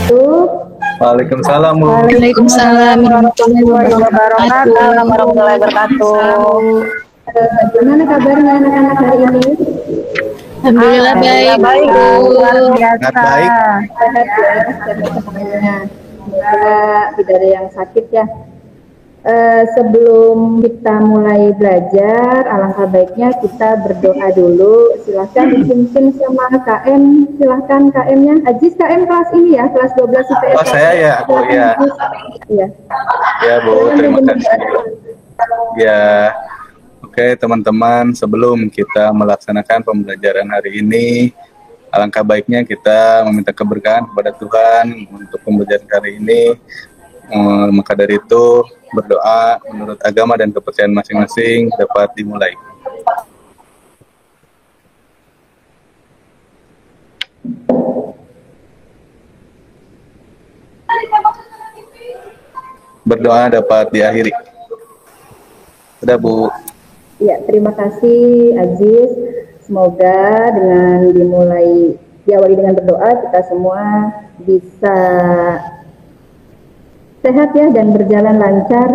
wabarakatuh. Waalaikumsalam. Waalaikumsalam warahmatullahi wabarakatuh. Gimana kabarnya anak-anak hari ini? Alhamdulillah baik, Bu. Luar Sangat baik. Sehat ya, sehat semuanya. Semoga tidak ada yang sakit ya. Sebelum kita mulai belajar, alangkah baiknya kita berdoa dulu. Silahkan dipimpin sama KM. Silahkan KM-nya. Ajis KM kelas ini ya, kelas 12 IPS. Oh, saya ya, Bu, ya. Iya. Ya, Bu, terima kasih. Ya, oke teman-teman, sebelum kita melaksanakan pembelajaran hari ini, alangkah baiknya kita meminta keberkahan kepada Tuhan untuk pembelajaran hari ini. Maka dari itu berdoa menurut agama dan kepercayaan masing-masing dapat dimulai. Berdoa dapat diakhiri. Sudah, Bu. Ya, terima kasih Aziz. Semoga dengan diawali dengan berdoa kita semua bisa sehat ya dan berjalan lancar,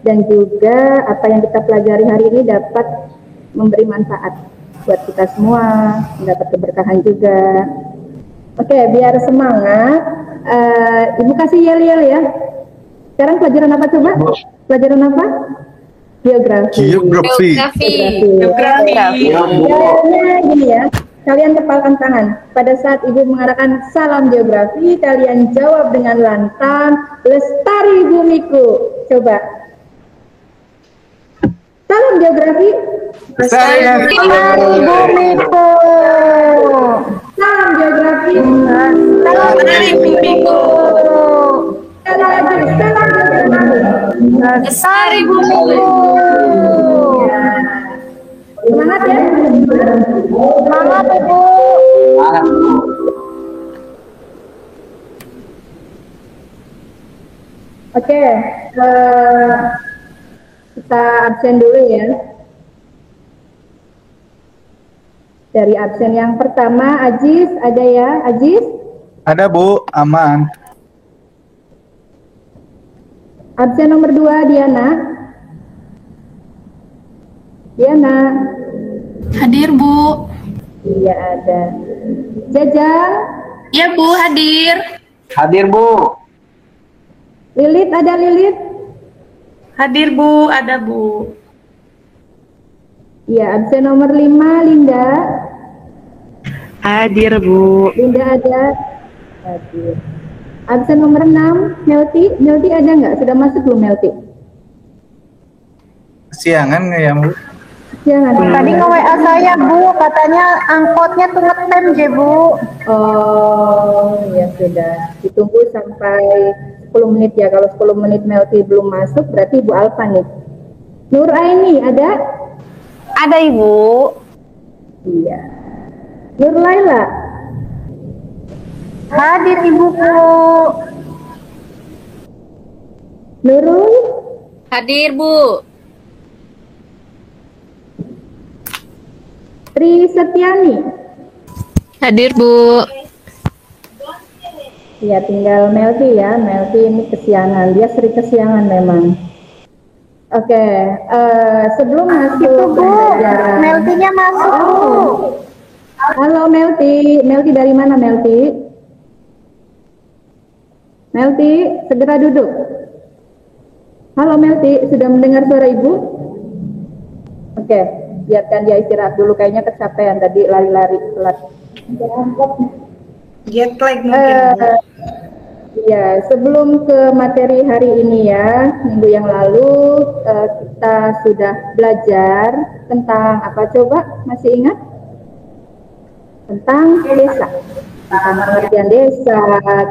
dan juga apa yang kita pelajari hari ini dapat memberi manfaat buat kita semua, mendapat keberkahan juga. Oke, biar semangat, Ibu kasih yel-yel ya. Sekarang pelajaran apa coba? Pelajaran apa? Geografi. Yel-yelnya gini ya. Kalian kepalkan tangan. Pada saat Ibu mengarahkan salam geografi, kalian jawab dengan lantang, lestari bumiku. Coba. Salam geografi. Lestari bumiku. Salam geografi. Lestari bumiku. Salam geografi. Lestari bumiku. Semangat ya. Semangat, Ibu. Oke, kita absen dulu ya. Dari absen yang pertama, Aziz, ada ya, Aziz? Ada, Bu, aman. Absen nomor 2, Diana. Diana. Hadir, Bu. Iya, ada. Jajang. Ya, Bu, hadir. Hadir, Bu. Lilit, ada Lilit? Hadir, Bu. Ada, Bu. Iya, absen nomor 5, Linda. Hadir, Bu. Linda ada. Hadir. Absen nomor 6, Melti. Melti ada nggak? Sudah masuk belum Melti? Kesiangan nggak ya, Bu? Jangan. Tadi nge-WA saya, Bu, katanya angkotnya tuh ngetem, je, Bu. Oh, ya sudah. Ditunggu sampai 10 menit ya. Kalau 10 menit Melti belum masuk, berarti Ibu Alfa nih. Nur Aini, ada? Ada, Ibu. Iya. Nur Laila? Hadir, Ibuku. Nurul? Hadir, Bu. Tri Setiani? Hadir, Bu. Ya, tinggal Melti ya. Melti ini kesiangan. Dia sering kesiangan memang. Oke, sebelum masuk Itu, Bu. pembelajaran. Meltinya masuk, Bu. Halo Melti. Melti dari mana Melti? Melti, segera duduk. Halo Melti, sudah mendengar suara Ibu? Oke, biarkan dia istirahat dulu. Kayaknya kecapean tadi lari-lari telat. Jet lag mungkin. Ya, sebelum ke materi hari ini ya, minggu yang lalu kita sudah belajar tentang apa coba? Masih ingat? Tentang desa. Tentang pengertian desa,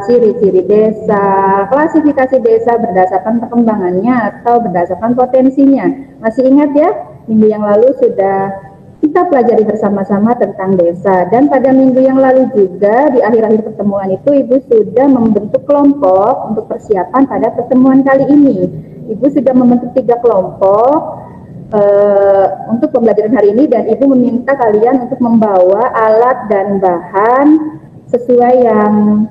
ciri-ciri desa, klasifikasi desa berdasarkan perkembangannya atau berdasarkan potensinya. Masih ingat ya? Minggu yang lalu sudah kita pelajari bersama-sama tentang desa, dan pada minggu yang lalu juga di akhir-akhir pertemuan itu Ibu sudah membentuk kelompok untuk persiapan pada pertemuan kali ini. Ibu sudah membentuk 3 kelompok untuk pembelajaran hari ini, dan Ibu meminta kalian untuk membawa alat dan bahan sesuai yang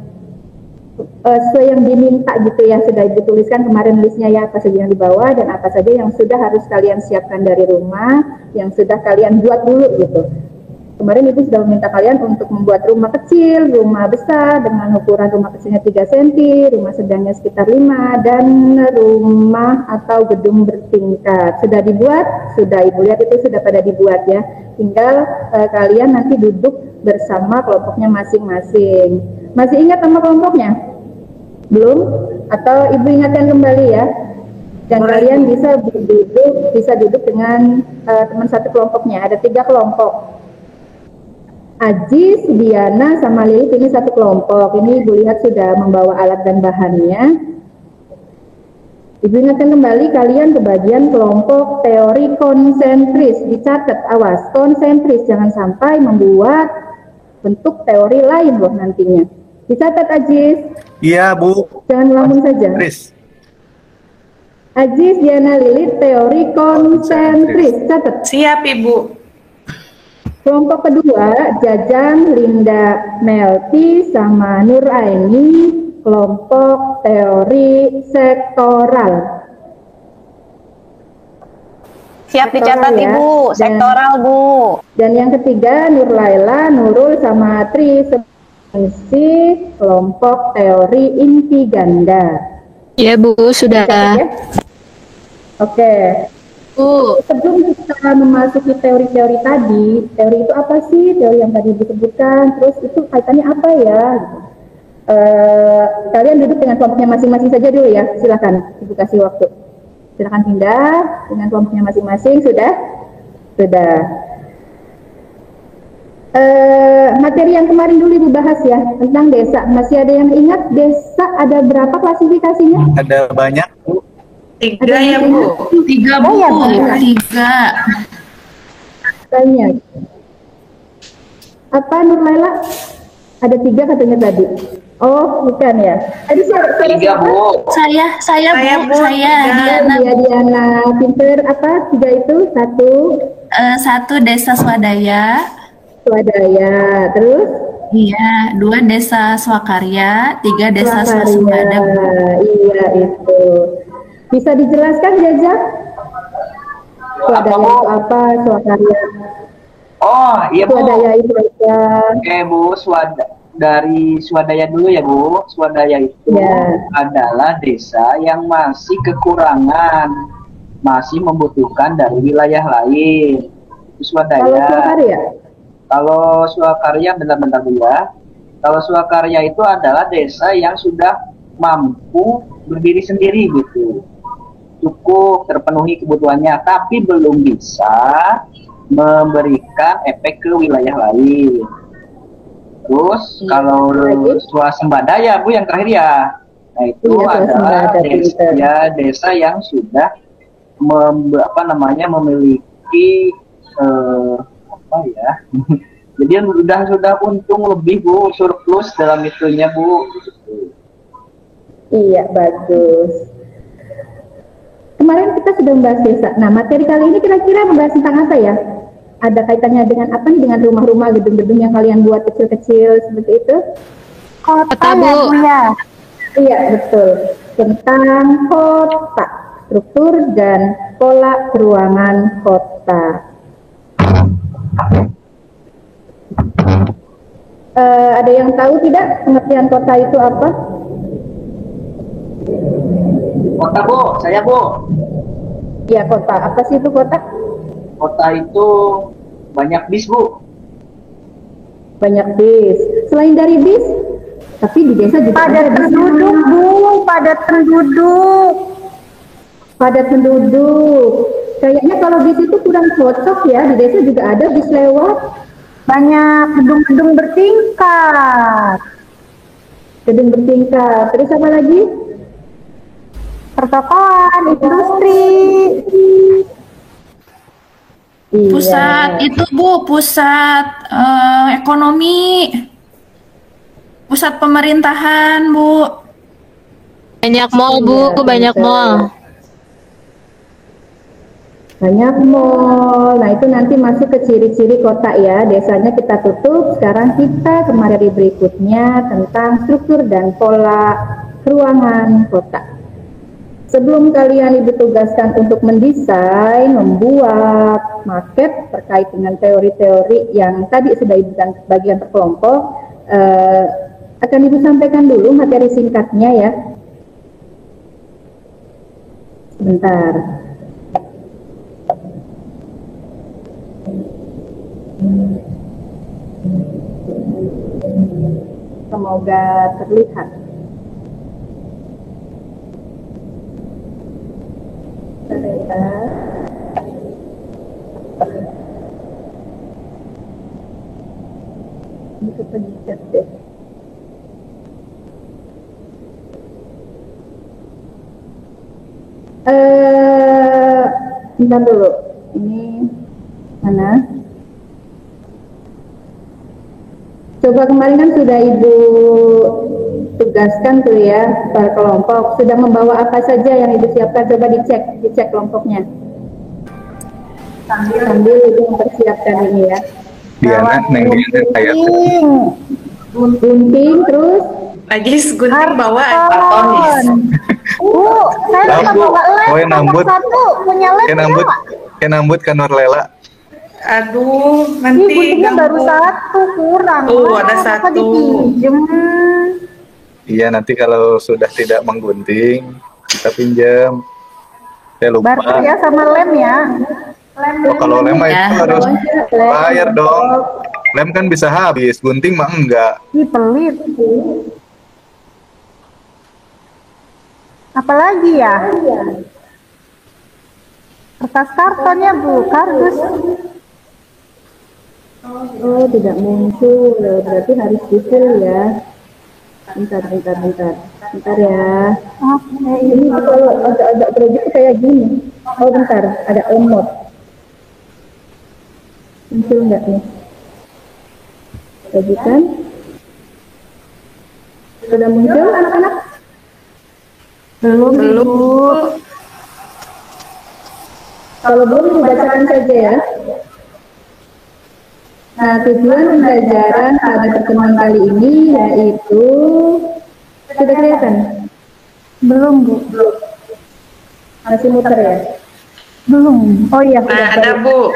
sesuai yang diminta gitu ya, sudah Ibu tuliskan kemarin listnya ya, apa saja yang dibawa dan apa saja yang sudah harus kalian siapkan dari rumah, yang sudah kalian buat dulu gitu. Kemarin Ibu sudah meminta kalian untuk membuat rumah kecil, rumah besar dengan ukuran rumah kecilnya 3 cm, rumah sedangnya sekitar 5, dan rumah atau gedung bertingkat. Sudah dibuat? Sudah, Ibu lihat itu sudah pada dibuat ya. Tinggal kalian nanti duduk bersama kelompoknya masing-masing. Masih ingat nama kelompoknya? Belum? Atau Ibu ingatkan kembali ya? Dan kalian bisa duduk dengan teman satu kelompoknya. Ada 3 kelompok. Ajis, Diana, sama Lilit ini satu kelompok. Ini Ibu lihat sudah membawa alat dan bahannya. Ibu ingatkan kembali kalian ke bagian kelompok teori konsentris. Dicatat, awas, konsentris. Jangan sampai membuat bentuk teori lain loh nantinya. Dicatat, Ajis. Iya, Bu. Jangan ngelamun saja. Chris. Ajis, Diana, Lilit, teori konsentris. Catat. Siap, Ibu. Kelompok kedua, Jajang, Linda, Melty, sama Nur Aini, kelompok teori sektoral. Siap dicatat ya. Ibu, sektoral Bu. Dan yang ketiga, Nur Laila, Nurul, sama Tri, mengisi kelompok teori inti ganda. Ya Bu, sudah. Ya? Oke. Bu. Sebelum kita memasuki teori-teori tadi, teori itu apa sih? Teori yang tadi disebutkan, terus itu kaitannya apa ya? Kalian duduk dengan kelompoknya masing-masing saja dulu ya, silakan. Ibu kasih waktu. Silakan pindah dengan kelompoknya masing-masing. Sudah? Sudah. Materi yang kemarin dulu Ibu bahas ya, tentang desa. Masih ada yang ingat desa ada berapa klasifikasinya? Ada banyak, Bu. 3 ya Bu. 3 Bu. 3. Banyak. Apa Nur Laila? Ada 3 katanya tadi. Oh, bukan ya. Tadi suara 3 Bu. Saya Bu. Saya Diana. Pinter apa? 3 itu? 1 desa swadaya. Swadaya. Terus? Iya, 2 desa swakarya, 3 desa swasembada. Iya itu. Bisa dijelaskan Jaja? Swadaya itu apa? Swakarya. Oh iya Bu. Swadaya itu apa? Oke Bu, dari swadaya dulu ya Bu. Swadaya itu adalah desa yang masih kekurangan, masih membutuhkan dari wilayah lain. Itu swadaya. Kalau swakarya? Kalau swakarya, bentar-bentar Bu ya. Kalau swakarya itu adalah desa yang sudah mampu berdiri sendiri gitu, cukup terpenuhi kebutuhannya, tapi belum bisa memberikan efek ke wilayah lain. Terus kalau swasembada ya Bu yang terakhir ya, nah itu adalah desa yang sudah memiliki jadi sudah untung lebih Bu, surplus dalam itunya Bu. Iya, bagus. Kemarin kita sudah membahas desa. Nah, materi kali ini kira-kira membahas tentang apa ya? Ada kaitannya dengan apa nih? Dengan rumah-rumah, gedung-gedung yang kalian buat kecil-kecil seperti itu? Kota Bu ya. Iya, betul. Tentang kota, struktur dan pola peruangan kota. Ada yang tahu tidak pengertian kota itu apa? Kota Bu, saya Bu. Iya, kota. Apa sih itu kota? Kota itu banyak bis Bu. Banyak bis. Selain dari bis, tapi di desa juga padat penduduk Bu, padat penduduk. Padat penduduk. Kayaknya kalau bis itu kurang cocok ya, di desa juga ada bis lewat. Banyak gedung-gedung bertingkat. Gedung bertingkat. Terus apa lagi? Pertokoan, industri. Pusat itu Bu, pusat ekonomi, pusat pemerintahan Bu. Banyak mall Bu, banyak mall. banyak mall. Nah, itu nanti masuk ke ciri-ciri kota ya. Desanya kita tutup. Sekarang kita ke materi berikutnya tentang struktur dan pola ruangan kota. Sebelum kalian ditugaskan untuk mendesain, membuat maket terkait dengan teori-teori yang tadi sudah Ibu bagian per kelompok, akan Ibu sampaikan dulu materi singkatnya ya. Sebentar. Semoga terlihat. Terlihat. Ini kepencet deh. Bentar dulu. Ini mana? Coba kemarin kan sudah Ibu tugaskan tuh ya per kelompok. Sudah membawa apa saja yang Ibu siapkan? Coba dicek kelompoknya. Sambil Ibu mempersiapkan ini ya. Diana, Neng Diana kayak Gunting terus. Lagi gunting bawa kartonis. Saya lupa bawa lem. Oh, yang Nomor nambut. 1 punya lem Kayak nambut kan Norlela. Aduh, Ih, nanti guntingnya baru ganggu. 1 kurang. Tuh, ada Masa 1. dipinjem? Iya, nanti kalau sudah tidak menggunting, kita pinjam. Saya lupa. Barter ya sama lem ya. Oh, kalau lem mah Ya. itu harus bayar dong. Lem kan bisa habis, gunting mah enggak. Ih, pelit. Apalagi ya? Kertas kartonnya Bu, kardus. Oh, tidak muncul. Berarti harus detail ya. Bentar ya. Oke, Ini kalau agak project kayak gini. Oh, bentar, ada emot. Muncul nggak nih? Sajikan. Sudah muncul anak-anak? belum Bu. Kalau belum dibacakan saja ya. Nah, tujuan pembelajaran pada pertemuan kali ini yaitu sudah kelihatan? Belum Bu. Masih muter ya? Belum. Oh iya, Nah, ada Bu.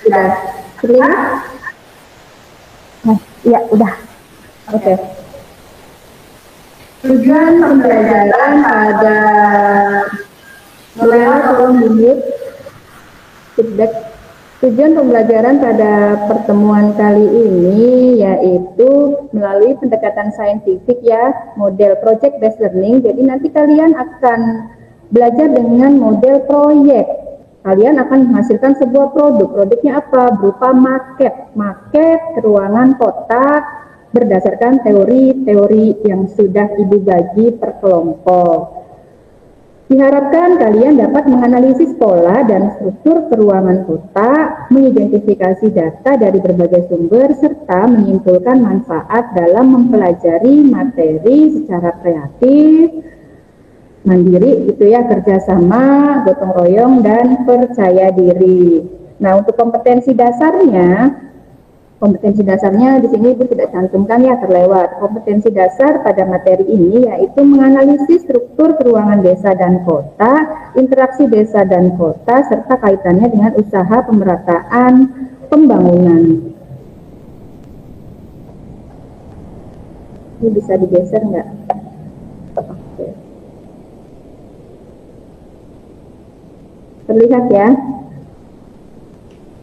Sudah. Terlihat? Nah, iya udah. Oke. Tujuan pembelajaran pada Norela tolong di-mute feedback. Tujuan pembelajaran pada pertemuan kali ini yaitu melalui pendekatan saintifik ya, model project based learning. Jadi nanti kalian akan belajar dengan model proyek. Kalian akan menghasilkan sebuah produk. Produknya apa? Berupa maket ruangan kota berdasarkan teori-teori yang sudah Ibu bagi per kelompok. Diharapkan kalian dapat menganalisis pola dan struktur peruangan kota, mengidentifikasi data dari berbagai sumber, serta menyimpulkan manfaat dalam mempelajari materi secara kreatif, mandiri gitu ya, kerjasama, gotong royong, dan percaya diri. Nah, untuk kompetensi dasarnya di sini Ibu tidak cantumkan ya, terlewat. Kompetensi dasar pada materi ini yaitu menganalisis struktur peruangan desa dan kota, interaksi desa dan kota, serta kaitannya dengan usaha pemerataan pembangunan. Ini bisa digeser nggak? Oke. Terlihat ya?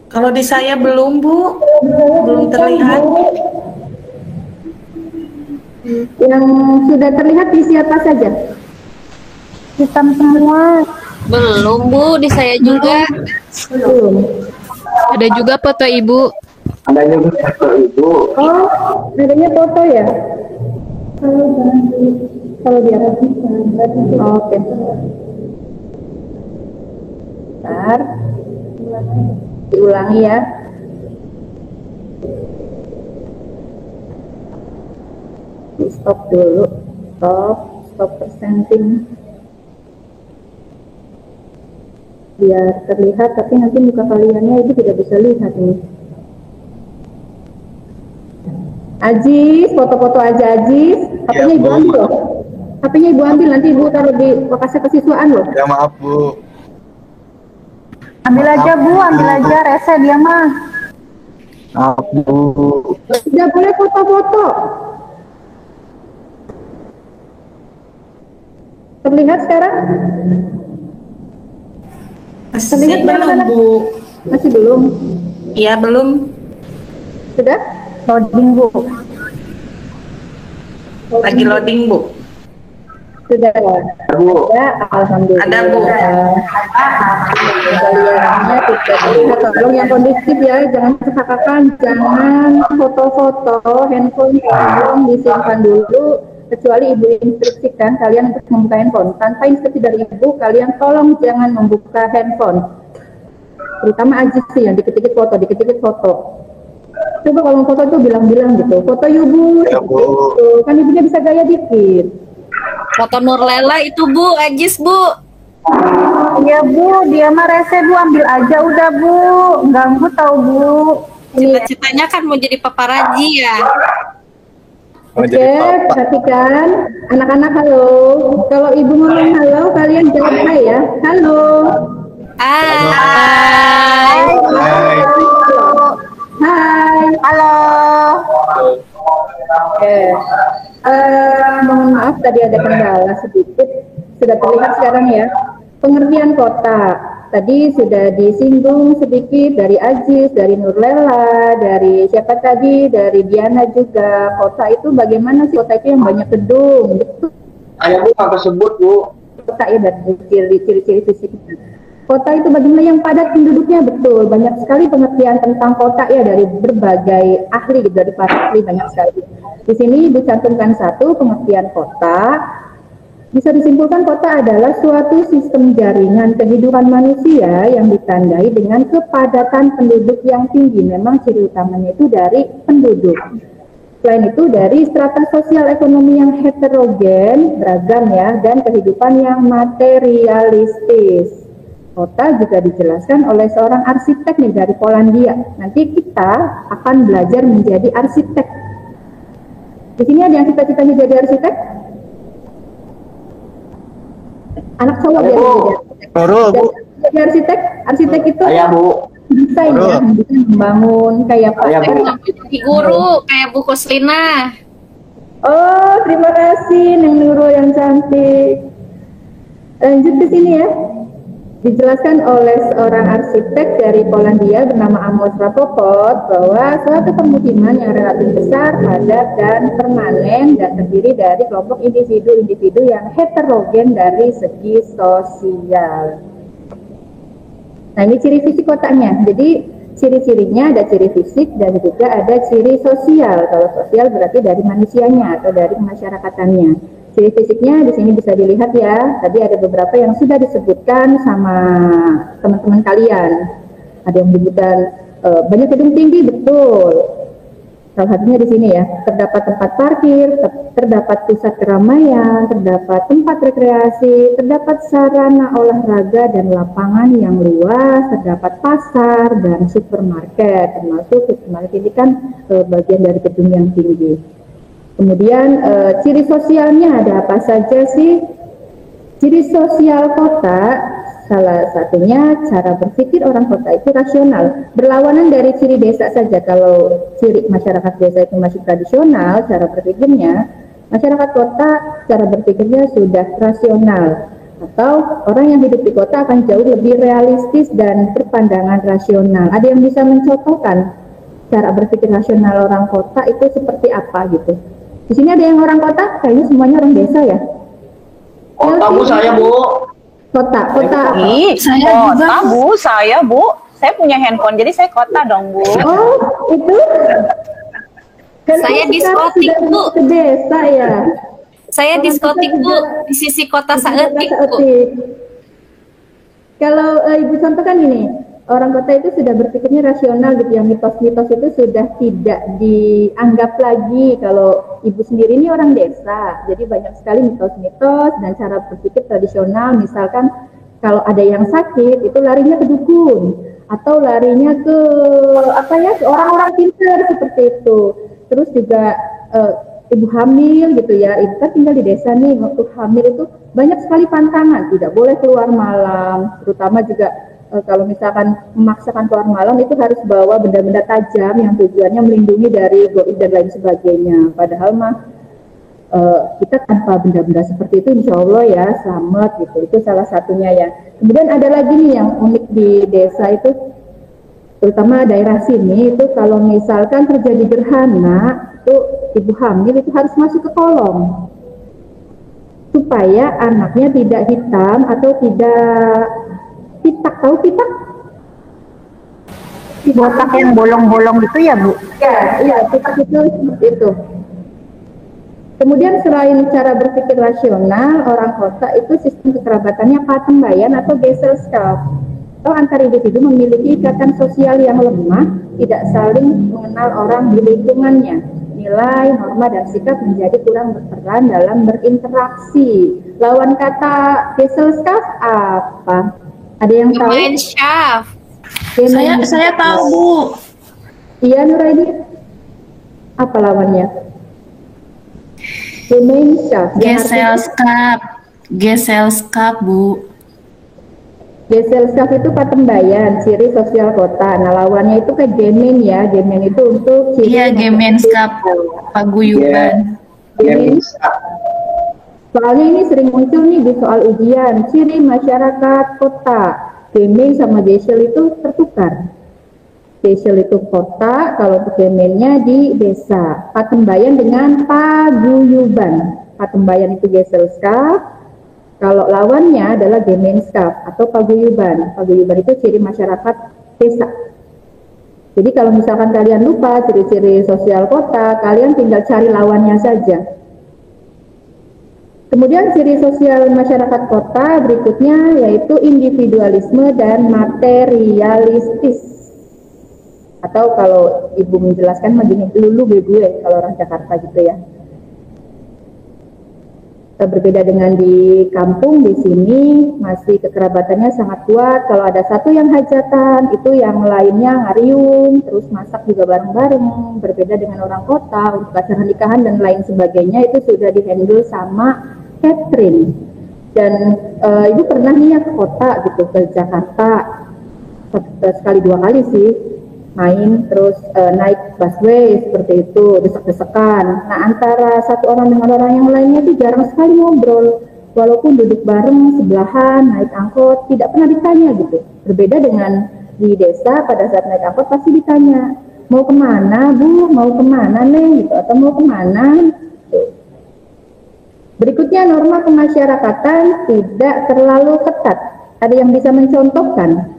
Kalau di saya belum Bu, belum terlihat. Yang sudah terlihat di siapa saja? Hitam semua. Belum Bu, di saya juga. Belum. Ada juga foto Ibu. Adanya foto Ibu. Oh, adanya foto ya? Kalau di atas oke. Bentar. Diulangi ya. Di stop dulu. Stop presenting. biar terlihat, tapi nanti muka kaliannya Ibu tidak bisa lihat nih. Ajis, foto-foto aja Ajis. HP-nya Ibu ambil loh. HP-nya Ibu ambil, nanti Ibu taruh di lokasi kesiswaan loh. Ya maaf Bu. Ambil aja Bu, ambil aja, rese dia mah. Maaf Bu. Tidak boleh foto-foto. Terlihat sekarang? Terlihat Belum, Bu. Masih belum? Iya, belum. Sudah? Loading Bu. Lagi loading, Bu. Sudah. Bu. Ya, alhamdulillah. Ada, Bu. Kaliannya tidak terlihat. Tolong yang kondusif ya, jangan kesakakan, jangan foto-foto, handphone tolong disimpan dulu. Kecuali Ibu instruksikan kalian untuk membuka handphone. Tanpa instruksi dari Ibu, kalian tolong jangan membuka handphone. Terutama Ajis sih yang dikit-dikit foto. Coba kalau mau foto itu bilang-bilang gitu. Foto yuk Bu. Ya, Bu. Gitu. Kan ibunya bisa gaya dikit. Foto Nurlela itu, Bu. Ajis, Bu. Iya Bu, dia mah rese Bu, ambil aja udah Bu. Ganggu tau Bu. Cita-citanya kan mau jadi paparazi ya. Mau Oke, jadi papa. perhatikan. Anak-anak halo. Kalau Ibu ngomong halo, kalian jawab hai ya. Halo. Hai. Hai. Hai. Halo. Oke. Mohon maaf tadi ada kendala sedikit. Sudah terlihat sekarang ya. Pengertian kota. Tadi sudah disinggung sedikit dari Ajis, dari Nurlela, dari siapa tadi, dari Diana juga. Kota itu bagaimana sih? Kota itu yang banyak gedung. Betul. Ayah Bu nggak tersebut Bu. Kota ya dari ciri-ciri fisiknya. Kota itu bagaimana yang padat penduduknya, betul. Banyak sekali pengertian tentang kota ya dari berbagai ahli, dari para ahli banyak sekali. Di sini dicantumkan satu pengertian kota. Bisa disimpulkan kota adalah suatu sistem jaringan kehidupan manusia yang ditandai dengan kepadatan penduduk yang tinggi. Memang ciri utamanya itu dari penduduk. Selain itu dari strata sosial ekonomi yang heterogen, beragam ya, dan kehidupan yang materialistis. Kota juga dijelaskan oleh seorang arsitek nih dari Polandia. Nanti kita akan belajar menjadi arsitek. Di sini ada yang cita-citanya jadi arsitek? Anak cowok Ayo, jadi Bu. arsitek. Guru, Bu. Jadi arsitek itu Ayah Bu. desain ya, bisa membangun kayak apa? Ayah Bu. Jadi guru kayak Bu Koslina. Oh, terima kasih Neng Nurul yang cantik. Lanjut ke sini ya. Dijelaskan oleh seorang arsitek dari Polandia bernama Amos Rapoport bahwa suatu permukiman yang relatif besar, padat, dan permanen dan terdiri dari kelompok individu-individu yang heterogen dari segi sosial. Nah, ini ciri fisik kotanya. Jadi ciri-cirinya ada ciri fisik dan juga ada ciri sosial. Kalau sosial berarti dari manusianya atau dari masyarakatannya. Ciri fisiknya di sini bisa dilihat ya. Tadi ada beberapa yang sudah disebutkan sama teman-teman kalian. Ada yang menyebutkan banyak gedung tinggi, betul. Salah satunya di sini ya. Terdapat tempat parkir, terdapat pusat keramaian, terdapat tempat rekreasi, terdapat sarana olahraga dan lapangan yang luas, terdapat pasar dan supermarket. Termasuk supermarket ini kan bagian dari gedung yang tinggi. Kemudian ciri sosialnya ada apa saja sih? Ciri sosial kota, salah satunya cara berpikir orang kota itu rasional. Berlawanan dari ciri desa saja. Kalau ciri masyarakat desa itu masih tradisional, cara berpikirnya, masyarakat kota cara berpikirnya sudah rasional. Atau orang yang hidup di kota akan jauh lebih realistis dan berpandangan rasional. Ada yang bisa mencontohkan cara berpikir rasional orang kota itu seperti apa gitu? Di sini ada yang orang kota, kayaknya semuanya orang desa ya. Kota Bu saya Bu. Kota apa? Ih, Saya kota juga. Bu, saya Bu. Saya punya handphone, jadi saya kota dong Bu. Oh, itu? Kan Saya itu sekarang diskotik, sudah Bu. ke desa ya. Saya Orang diskotik kita Bu juga- di sisi kota Di Saetik kota Bu. Saetik. Kalau Ibu contohkan ini, orang kota itu sudah berpikirnya rasional gitu, yang mitos-mitos itu sudah tidak dianggap lagi. Kalau Ibu sendiri ini orang desa, jadi banyak sekali mitos-mitos dan cara berpikir tradisional. Misalkan Kalau ada yang sakit itu larinya ke dukun atau larinya ke ke orang-orang pintar seperti itu. Terus juga ibu hamil gitu ya, itu kan tinggal di desa nih, waktu hamil itu banyak sekali pantangan, tidak boleh keluar malam, terutama juga kalau misalkan memaksakan keluar malam itu harus bawa benda-benda tajam yang tujuannya melindungi dari goib dan lain sebagainya. Padahal mah kita tanpa benda-benda seperti itu insya Allah ya selamat gitu, itu salah satunya ya. Kemudian ada lagi nih yang unik di desa itu, terutama daerah sini itu kalau misalkan terjadi gerhana itu ibu hamil itu harus masuk ke kolong supaya anaknya tidak hitam atau tidak pitak. Tahu pitak? Botak yang bolong-bolong gitu ya Bu? Iya, pitak itu seperti itu. Kemudian selain cara berpikir rasional, orang kota itu sistem kekerabatannya patembayan atau gesellschaft. Atau antar individu memiliki ikatan sosial yang lemah, tidak saling mengenal orang di lingkungannya. Nilai, norma, dan sikap menjadi kurang berperan dalam berinteraksi. Lawan kata gesellschaft apa? Ada yang tahu? Gemeinschaft. Saya tahu Bu. Iya Nuraini. Apa lawannya? Gemeinschaft. Gesellschaft Bu. Gesellschaft itu patembayan, ciri sosial kota. Nah lawannya itu ke Gemen ya. Gemen itu untuk ciri. Iya, Gemeinschaft, paguyuban. Soalnya ini sering muncul nih di soal ujian. Ciri masyarakat kota. Gemen sama Gesell itu tertukar. Gesell itu kota, kalau Gemennya di desa. Patembayan dengan paguyuban. Patembayan itu Gesellschaft. Kalau lawannya adalah Gemeinschaft atau paguyuban. Paguyuban itu ciri masyarakat desa. Jadi kalau misalkan kalian lupa ciri-ciri sosial kota, kalian tinggal cari lawannya saja. Kemudian ciri sosial masyarakat kota berikutnya yaitu individualisme dan materialistis. Atau kalau ibu menjelaskan begini, lulu gue kalau orang Jakarta gitu ya. Berbeda dengan di kampung, di sini masih kekerabatannya sangat kuat. Kalau ada satu yang hajatan, itu yang lainnya ngariung, terus masak juga bareng-bareng. Berbeda dengan orang kota, untuk acara nikahan dan lain sebagainya itu sudah dihandle sama catering. Dan ibu pernah nih ya ke kota gitu, ke Jakarta sekali dua kali sih main, terus naik busway seperti itu, desek-desekan. Nah antara satu orang dengan orang yang lainnya itu jarang sekali ngobrol, walaupun duduk bareng sebelahan naik angkot tidak pernah ditanya gitu. Berbeda dengan di desa, pada saat naik angkot pasti ditanya, mau kemana Bu, mau kemana Neng gitu, atau mau kemana gitu. Berikutnya norma kemasyarakatan tidak terlalu ketat. Ada yang bisa mencontohkan?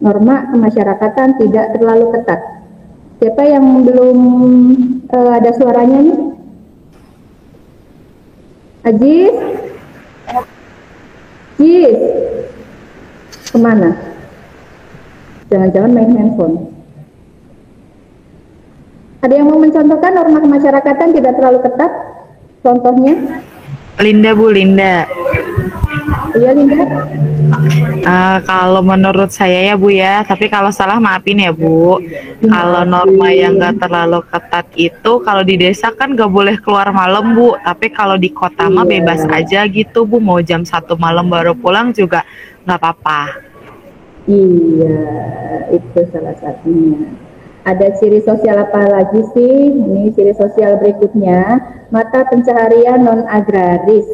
Norma kemasyarakatan tidak terlalu ketat. Siapa yang belum ada suaranya nih? Ajis? Jis? Kemana? Jangan-jangan main handphone. Ada yang mau mencontohkan norma kemasyarakatan tidak terlalu ketat? Contohnya? Linda Bu, Linda. Iya Linda. Kalau menurut saya ya Bu ya, tapi kalau salah maafin ya Bu. Kalau norma yang gak terlalu ketat itu, kalau di desa kan gak boleh keluar malam Bu, tapi kalau di kota mah bebas aja gitu Bu, mau jam 1 malam baru pulang juga gak apa-apa. Iya, itu salah satunya. Ada ciri sosial apa lagi sih? Ini ciri sosial berikutnya, mata pencaharian non-agraris.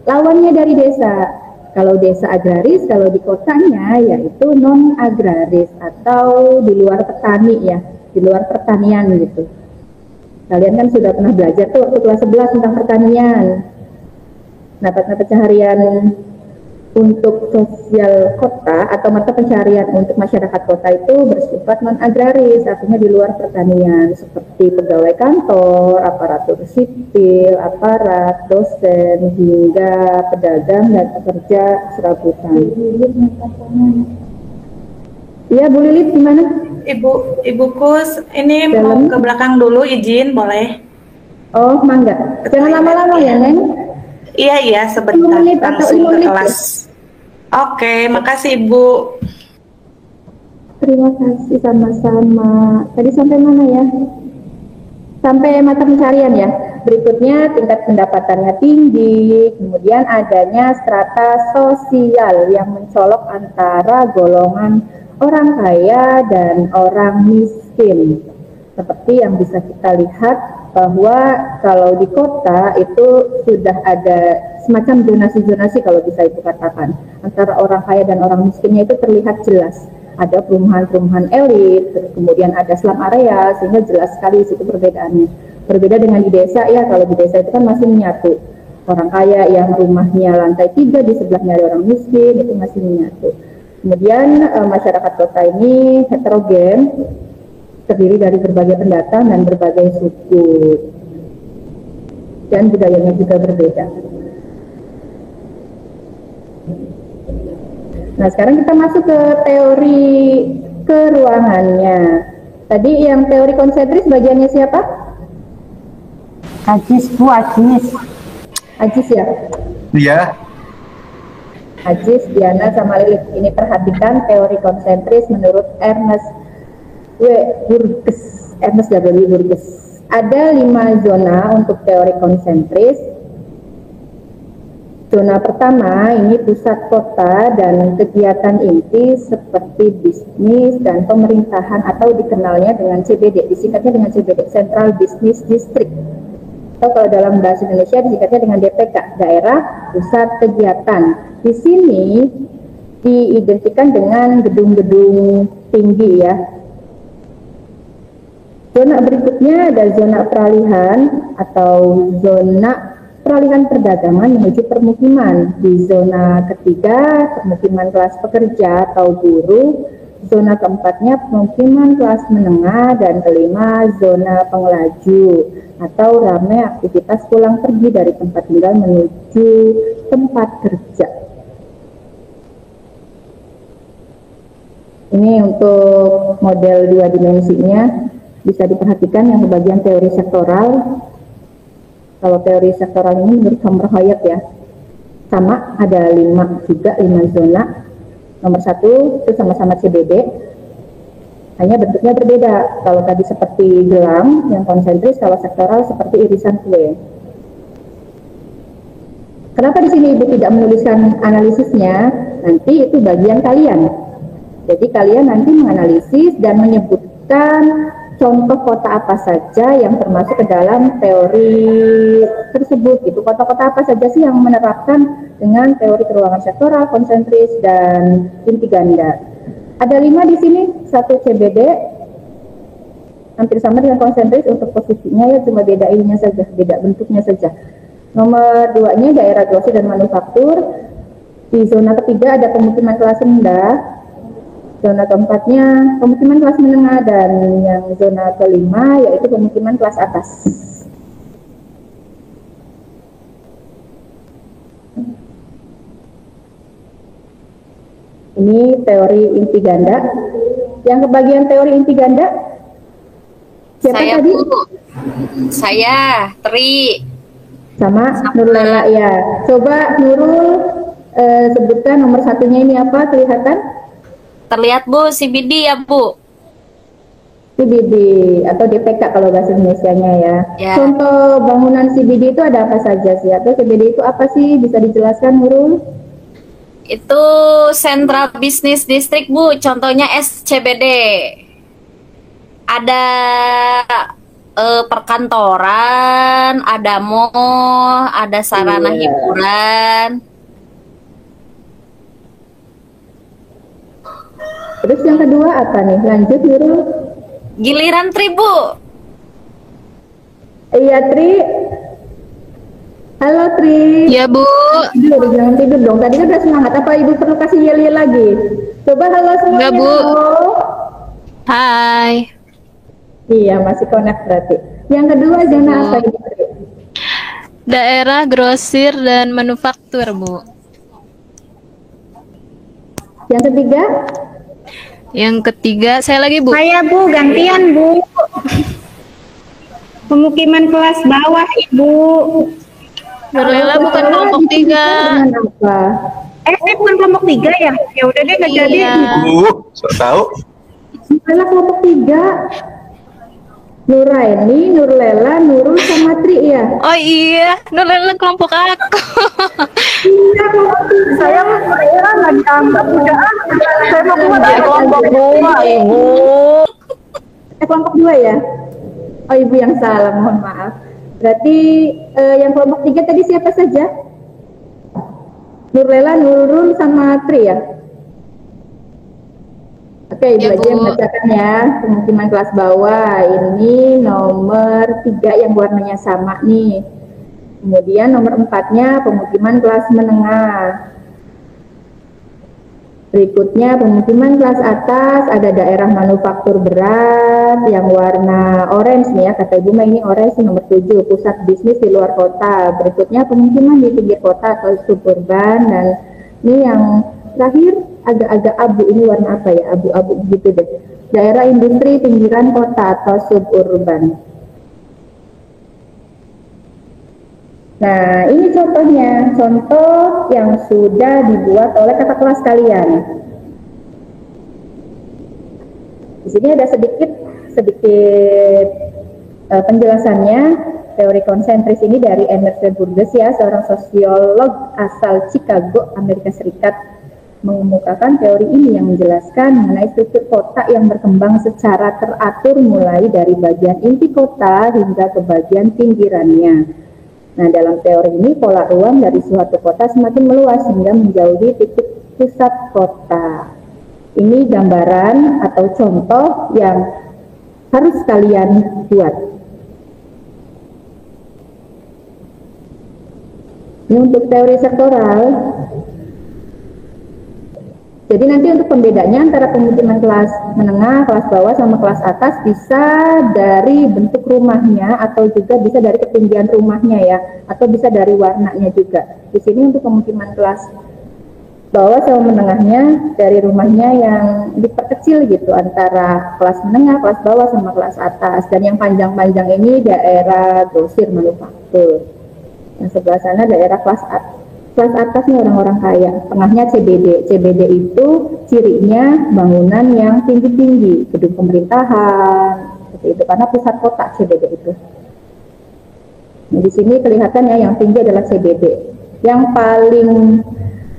Lawannya dari desa. Kalau desa agraris, kalau di kotanya yaitu non-agraris atau di luar petani ya, di luar pertanian gitu. Kalian kan sudah pernah belajar tuh waktu kelas 11 tentang pertanian. Nah, mata pencaharian untuk sosial kota atau mata pencaharian untuk masyarakat kota itu bersifat non-agraris, artinya di luar pertanian, seperti pegawai kantor, aparatur sipil, aparat, dosen, hingga pedagang dan pekerja serabutan. Iya, Bu Lilit gimana? Ibuku ini mau ke belakang dulu, izin boleh? Oh, mangga. Jangan lama-lama ya, Neng. Iya, sebentar langsung ke kelas. Oke, makasih Ibu. Terima kasih sama-sama. Tadi sampai mana ya? Sampai mata pencarian ya. Berikutnya tingkat pendapatannya tinggi, kemudian adanya strata sosial yang mencolok antara golongan orang kaya dan orang miskin. Seperti yang bisa kita lihat bahwa kalau di kota itu sudah ada semacam zonasi-zonasi kalau bisa itu katakan. Antara orang kaya dan orang miskinnya itu terlihat jelas. Ada perumahan-perumahan elit, kemudian ada slum area, sehingga jelas sekali di situ perbedaannya. Berbeda dengan di desa ya, kalau di desa itu kan masih menyatu. Orang kaya yang rumahnya lantai 3, di sebelahnya ada orang miskin, itu masih menyatu. Kemudian masyarakat kota ini heterogen, terdiri dari berbagai pendatang dan berbagai suku. Dan budayanya juga berbeda. Nah, sekarang kita masuk ke teori keruangannya. Tadi yang teori konsentris bagiannya siapa? Ajis Bu, Ajis. Ajis ya? Iya. Ajis, Diana, sama Lilik. Ini perhatikan teori konsentris menurut Ernest W. Burgess. Ada 5 zona untuk teori konsentris. Zona pertama ini pusat kota dan kegiatan inti seperti bisnis dan pemerintahan atau dikenalnya dengan CBD, disingkatnya dengan CBD, Central Business District. Atau kalau dalam bahasa Indonesia disingkatnya dengan DPK, daerah pusat kegiatan. Di sini diidentikan dengan gedung-gedung tinggi ya. Zona berikutnya ada zona peralihan atau zona peralihan perdagangan menuju permukiman. Di zona ketiga, permukiman kelas pekerja atau buruh. Zona keempatnya, pemukiman kelas menengah. Dan kelima, zona pengelaju atau ramai aktivitas pulang pergi dari tempat tinggal menuju tempat kerja. Ini untuk model 2 dimensinya. Bisa diperhatikan yang bagian teori sektoral. Kalau teori sektoral ini menurut Hammer Hayat ya, sama ada 5 zona. Nomor 1 itu sama-sama CBD, hanya bentuknya berbeda. Kalau tadi seperti gelang yang konsentris, kalau sektoral seperti irisan kue. Kenapa di sini Ibu tidak menuliskan analisisnya? Nanti itu bagian kalian. Jadi kalian nanti menganalisis dan menyebutkan contoh kota apa saja yang termasuk ke dalam teori tersebut. Itu kota-kota apa saja sih yang menerapkan dengan teori keruangan sektoral, konsentris, dan inti ganda. Ada 5 di sini, 1 CBD, hampir sama dengan konsentris untuk posisinya ya, cuma beda ininya saja, beda bentuknya saja. Nomor 2-nya daerah grosir dan manufaktur. Di zona ketiga ada pemukiman kelas rendah. Zona keempatnya pemukiman kelas menengah, dan yang zona kelima yaitu pemukiman kelas atas. Ini teori inti ganda. Yang kebagian teori inti ganda siapa Saya tadi? Bu. Saya Tri. Sama Nurul Lela ya. Coba Nurul sebutkan nomor 1-nya ini apa, kelihatan? Terlihat Bu, CBD ya Bu. CBD atau DPK kalau bahasa Indonesianya ya. Ya. Contoh bangunan CBD itu ada apa saja sih? Atau CBD itu apa sih? Bisa dijelaskan Nurul? Itu Central Business District Bu, contohnya SCBD. Ada perkantoran, ada mall, ada sarana hiburan. Terus yang kedua apa nih? Lanjut Nurul. Giliran Tri Bu. Iya Tri. Halo Tri. Ya Bu. Tidur, jangan tidur dong. Tadi kan udah semangat. Apa Ibu perlu kasih yel-yel lagi? Coba halo semuanya. Enggak, Bu. Halo. Hai. Iya masih connect berarti. Yang kedua zona apa ini Tri? Daerah grosir dan manufaktur, Bu. Yang ketiga? Yang ketiga, saya lagi Bu. Saya Bu, gantian Bu. Pemukiman kelas bawah Ibu. Nurlela bukan kelompok 3. Dengan apa? bukan kelompok 3 ya? Ya udah deh nggak jadi. Iya. So tahu. Lela kelompok 3. Nuraini, Nurlela, Nurul sama Tri ya. Oh iya, Nurlela kelompok aku. Iya, saya nggak dianggap udah. Saya mau keluar dari kelompok 2, Ibu. Kelompok 2 ya. Oh, Ibu yang salah, mohon maaf. Berarti yang kelompok 3 tadi siapa saja? Nurlela, Nurul sama Tri ya. Oke, Ibu Ya, aja yang Bu. bacakan ya. Pemukiman kelas bawah ini nomor 3 yang warnanya sama nih. Kemudian nomor 4-nya pemukiman kelas menengah. Berikutnya pemukiman kelas atas ada daerah manufaktur berat yang warna orange nih ya, kata Ibu mah ini orange nomor 7, pusat bisnis di luar kota. Berikutnya pemukiman di pinggir kota atau suburban, dan ini yang terakhir agak-agak abu, ini warna apa ya, abu-abu gitu deh, daerah industri pinggiran kota atau suburban. Nah, ini contohnya, contoh yang sudah dibuat oleh kakak kelas kalian. Di sini ada sedikit penjelasannya. Teori konsentris ini dari Emerson Burgess ya, seorang sosiolog asal Chicago, Amerika Serikat, mengemukakan teori ini yang menjelaskan mengenai struktur kota yang berkembang secara teratur mulai dari bagian inti kota hingga ke bagian pinggirannya. Nah, dalam teori ini pola ruang dari suatu kota semakin meluas hingga menjauhi titik pusat kota. Ini gambaran atau contoh yang harus kalian buat. Ini untuk teori sektoral. Jadi nanti untuk pembedanya antara pemukiman kelas menengah, kelas bawah, sama kelas atas bisa dari bentuk rumahnya atau juga bisa dari ketinggian rumahnya ya, atau bisa dari warnanya juga. Di sini untuk pemukiman kelas bawah sama menengahnya dari rumahnya yang diperkecil gitu antara kelas menengah, kelas bawah sama kelas atas, dan yang panjang-panjang ini daerah grosir manufaktur. Yang sebelah sana daerah kelas atasnya orang-orang kaya, tengahnya CBD. CBD itu cirinya bangunan yang tinggi-tinggi, gedung pemerintahan, seperti itu, karena pusat kota CBD itu. Nah, di sini kelihatan ya yang tinggi adalah CBD. Yang paling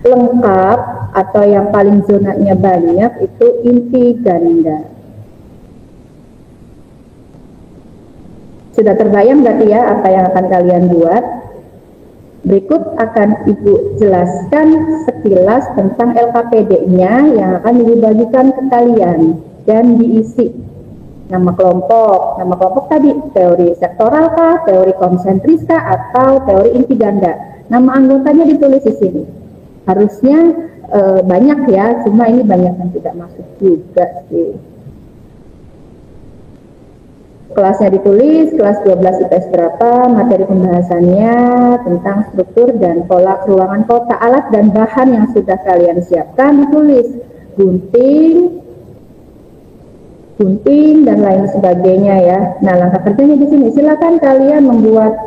lengkap atau yang paling zonanya banyak itu inti ganda. Sudah terbayang berarti ya apa yang akan kalian buat? Berikut akan Ibu jelaskan sekilas tentang LKPD-nya yang akan Ibu bagikan ke kalian dan diisi nama kelompok. Nama kelompok tadi teori sektoral kah, teori konsentris kah, atau teori inti ganda. Nama anggotanya ditulis di sini. Harusnya banyak ya, cuma ini banyak yang tidak masuk juga sih. Kelasnya ditulis, kelas 12 IPS berapa, materi pembahasannya tentang struktur dan pola ruangan kota, alat dan bahan yang sudah kalian siapkan ditulis, gunting, dan lain sebagainya ya. Nah, langkah kerjanya di sini, silakan kalian membuat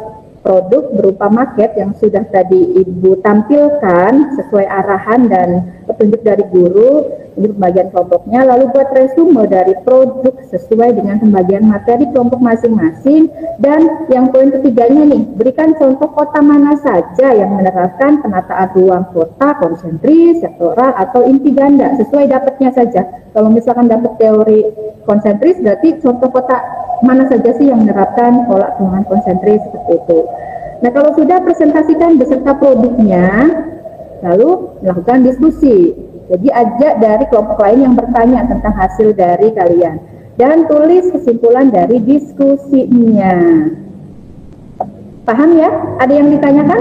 produk berupa maket yang sudah tadi Ibu tampilkan sesuai arahan dan petunjuk dari guru. Ini pembagian kelompoknya, lalu buat resume dari produk sesuai dengan pembagian materi kelompok masing-masing. Dan yang poin ketiganya nih, berikan contoh kota mana saja yang menerapkan penataan ruang kota konsentris, sektoral, atau inti ganda, sesuai dapatnya saja. Kalau misalkan dapat teori konsentris, berarti contoh kota mana saja sih yang menerapkan pola ruangan konsentris, seperti itu. Nah, kalau sudah presentasikan beserta produknya, lalu melakukan diskusi. Jadi ajak dari kelompok lain yang bertanya tentang hasil dari kalian dan tulis kesimpulan dari diskusinya. Paham ya? Ada yang ditanyakan?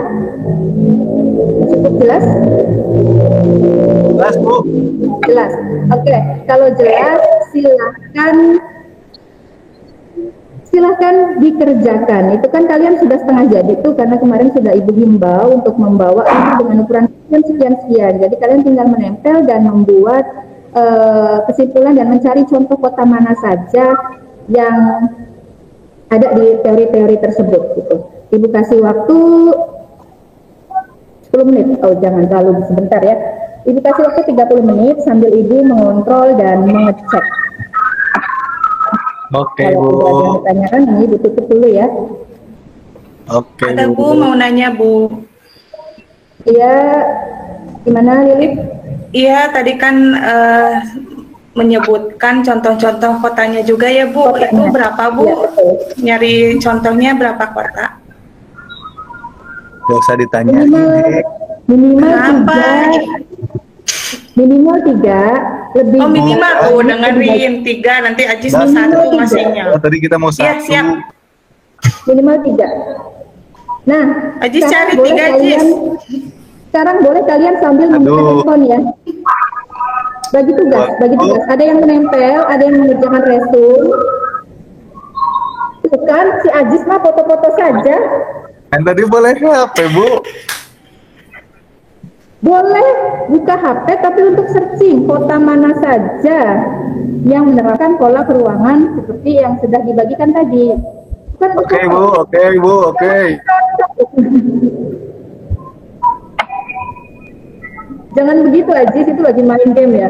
Cukup jelas? Jelas, Bu. Jelas. Oke, kalau jelas silahkan dikerjakan. Itu kan kalian sudah setengah jadi tuh, karena kemarin sudah Ibu himbau untuk membawa ini dengan ukuran sekian-sekian. Jadi kalian tinggal menempel dan membuat kesimpulan dan mencari contoh kota mana saja yang ada di teori-teori tersebut gitu. Ibu kasih waktu 10 menit. Oh, jangan terlalu sebentar ya. Ibu kasih waktu 30 menit sambil Ibu mengontrol dan mengecek. Oke, Kalau Bu. tidak ada yang ditanyakan, ini Ibu tutup dulu ya. Oke, Ada Bu, mau nanya Bu. Iya, gimana Lilit? Iya, tadi kan menyebutkan contoh-contoh kotanya juga ya Bu. Kotanya. Itu berapa Bu? Iya, betul. Nyari contohnya berapa kota? Gak usah ditanya. Minimal Kenapa? 3. Minimal 3, lebih. Oh minimal tuh, lebih dengerin 3, nanti Ajis Nah, satu tiga. masihnya. Tadi kita mau Iya, satu. siap. Minimal 3. Nah, Ajis sekarang cari boleh 3, Ajis. Sekarang boleh kalian sambil membuka Aduh. handphone ya. Bagi tugas, bagi tugas. Ada yang menempel, ada yang mengerjakan resume. Bukan, si Ajis mah foto-foto saja. Kan tadi boleh HP, Bu. Boleh buka HP, tapi untuk searching kota mana saja yang menerapkan pola peruangan seperti yang sudah dibagikan tadi. Bukan Oke, untuk Bu. Oke, Bu. Oke. Jangan begitu Ajis, itu lagi main game ya.